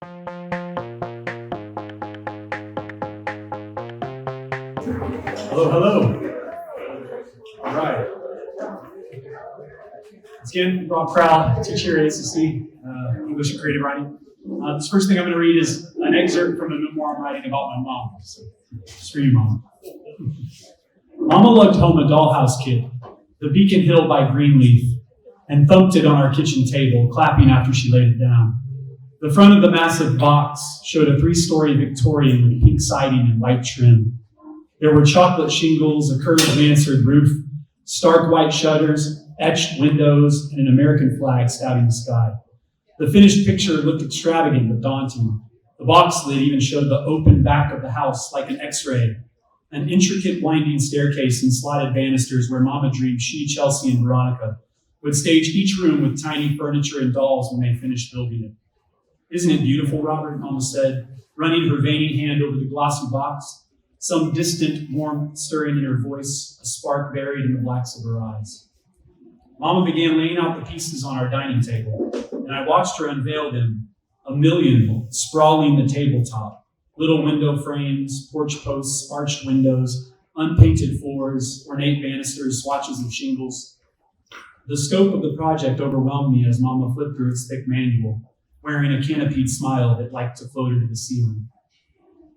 Hello, hello. All right. Once again, Rob Crowl, teacher here at ACC, English and Creative Writing. This first thing I'm going to read is an excerpt from a memoir I'm writing about my mom. So, just for you, Mom. Mama lugged home a dollhouse kit, the Beacon Hill by Greenleaf, and thumped it on our kitchen table, clapping after she laid it down. The front of the massive box showed a 3-story Victorian with pink siding and white trim. There were chocolate shingles, a curved mansard roof, stark white shutters, etched windows, and an American flag stabbing the sky. The finished picture looked extravagant but daunting. The box lid even showed the open back of the house like an X-ray, an intricate winding staircase and slotted banisters where Mama dreamed she, Chelsea, and Veronica would stage each room with tiny furniture and dolls when they finished building it. "Isn't it beautiful, Robert?" Mama said, running her veiny hand over the glossy box, some distant warmth stirring in her voice, a spark buried in the blacks of her eyes. Mama began laying out the pieces on our dining table, and I watched her unveil them, a million sprawling the tabletop, little window frames, porch posts, arched windows, unpainted floors, ornate banisters, swatches of shingles. The scope of the project overwhelmed me as Mama flipped through its thick manual, wearing a canopied smile that liked to float into the ceiling.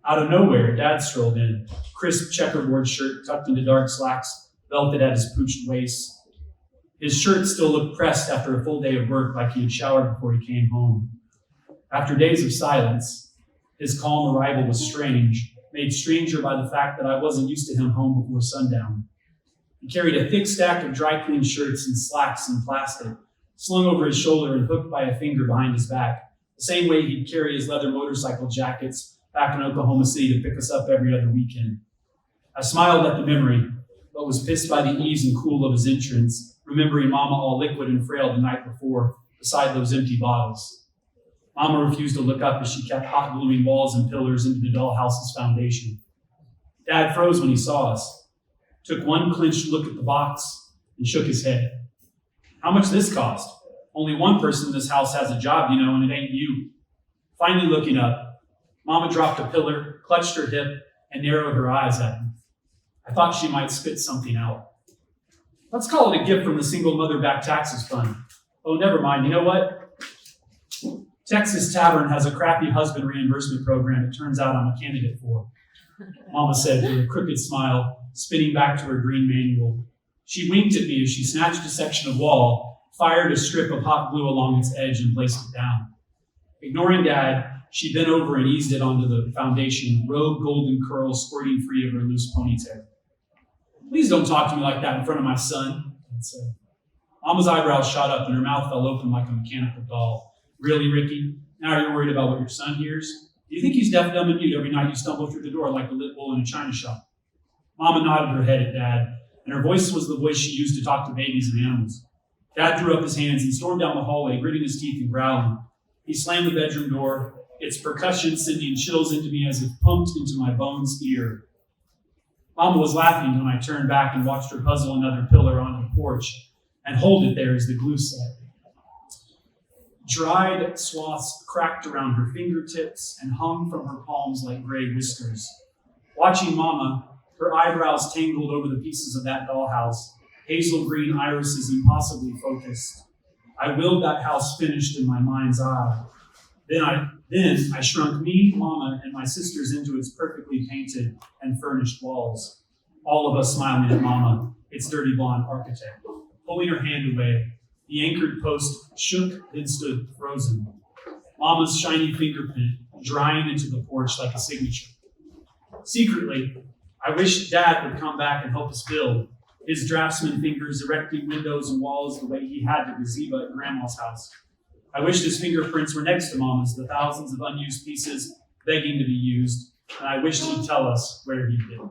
Out of nowhere, Dad strolled in, crisp checkerboard shirt tucked into dark slacks, belted at his pooched waist. His shirt still looked pressed after a full day of work, like he had showered before he came home. After days of silence, his calm arrival was strange, made stranger by the fact that I wasn't used to him home before sundown. He carried a thick stack of dry clean shirts and slacks in plastic, slung over his shoulder and hooked by a finger behind his back, the same way he'd carry his leather motorcycle jackets back in Oklahoma City to pick us up every other weekend. I smiled at the memory, but was pissed by the ease and cool of his entrance, remembering Mama all liquid and frail the night before, beside those empty bottles. Mama refused to look up as she kept hot gluing walls and pillars into the dollhouse's foundation. Dad froze when he saw us, took one clenched look at the box, and shook his head. "How much this cost? Only one person in this house has a job, you know, and it ain't you." Finally looking up, Mama dropped a pillar, clutched her hip, and narrowed her eyes at me. I thought she might spit something out. "Let's call it a gift from the Single Mother Back Taxes Fund." "Oh, never mind. You know what? Texas Tavern has a crappy husband reimbursement program it turns out I'm a candidate for," Mama said with a crooked smile, spinning back to her green manual. She winked at me as she snatched a section of wall, fired a strip of hot glue along its edge, and placed it down. Ignoring Dad, she bent over and eased it onto the foundation, rogue golden curls squirting free of her loose ponytail. "Please don't talk to me like that in front of my son," Dad said. Mama's eyebrows shot up and her mouth fell open like a mechanical doll. "Really, Ricky? Now you're worried about what your son hears? Do you think he's deaf, dumb, and mute every night you stumble through the door like a lit bull in a china shop?" Mama nodded her head at Dad, and her voice was the voice she used to talk to babies and animals. Dad threw up his hands and stormed down the hallway, gritting his teeth and growling. He slammed the bedroom door, its percussion sending chills into me as if pumped into my bones ear. Mama was laughing when I turned back and watched her puzzle another pillar onto the porch and hold it there as the glue set. Dried swaths cracked around her fingertips and hung from her palms like gray whiskers. Watching Mama, her eyebrows tangled over the pieces of that dollhouse, hazel green irises impossibly focused. I willed that house finished in my mind's eye. Then I shrunk me, Mama, and my sisters into its perfectly painted and furnished walls. All of us smiling at Mama, its dirty blonde architect. Pulling her hand away, the anchored post shook, then stood frozen. Mama's shiny fingerprint drying into the porch like a signature. Secretly, I wished Dad would come back and help us build, his draftsman fingers erecting windows and walls the way he had the gazebo at Grandma's house. I wished his fingerprints were next to Mama's, the thousands of unused pieces begging to be used, and I wished he'd tell us where he'd been.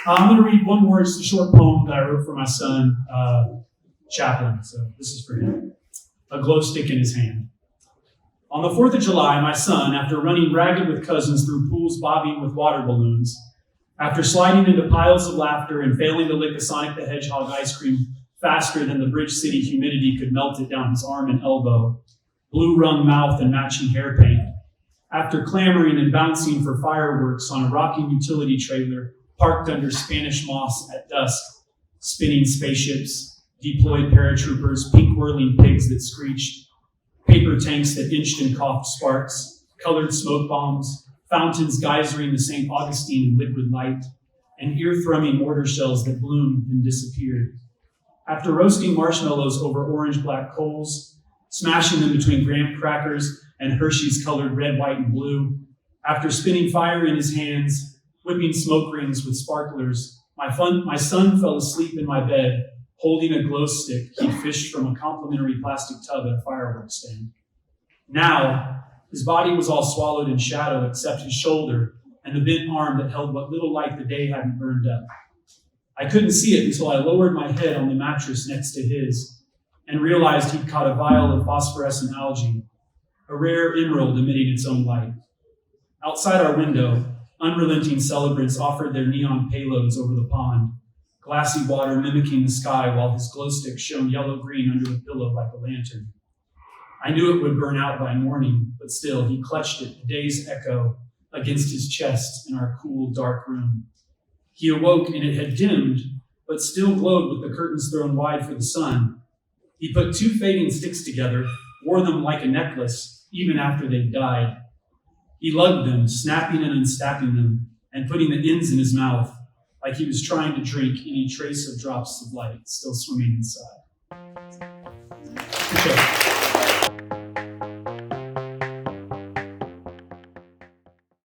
I'm going to read one more, just a short poem that I wrote for my son, Chaplain. So this is for him. A glow stick in his hand. On the 4th of July, my son, after running ragged with cousins through pools bobbing with water balloons, After sliding into piles of laughter and failing to lick a Sonic the Hedgehog ice cream faster than the Bridge City humidity could melt it down his arm and elbow, blue-rung mouth and matching hair paint, after clamoring and bouncing for fireworks on a rocking utility trailer parked under Spanish moss at dusk, spinning spaceships, deployed paratroopers, pink whirling pigs that screeched, paper tanks that inched and coughed sparks, colored smoke bombs, fountains geysering the St. Augustine in liquid light, and ear-thrumming mortar shells that bloomed and disappeared. After roasting marshmallows over orange-black coals, smashing them between graham crackers and Hershey's colored red, white, and blue, after spinning fire in his hands, whipping smoke rings with sparklers, my son fell asleep in my bed, holding a glow stick he'd fished from a complimentary plastic tub at a fireworks stand. Now, his body was all swallowed in shadow except his shoulder and the bent arm that held what little light the day hadn't burned up. I couldn't see it until I lowered my head on the mattress next to his and realized he'd caught a vial of phosphorescent algae, a rare emerald emitting its own light. Outside our window, unrelenting celebrants offered their neon payloads over the pond, glassy water mimicking the sky while his glow stick shone yellow-green under the pillow like a lantern. I knew it would burn out by morning, but still he clutched it, a day's echo, against his chest in our cool, dark room. He awoke and it had dimmed, but still glowed with the curtains thrown wide for the sun. He put two fading sticks together, wore them like a necklace, even after they'd died. He lugged them, snapping and unstapping them, and putting the ends in his mouth, like he was trying to drink any trace of drops of light still swimming inside. Okay.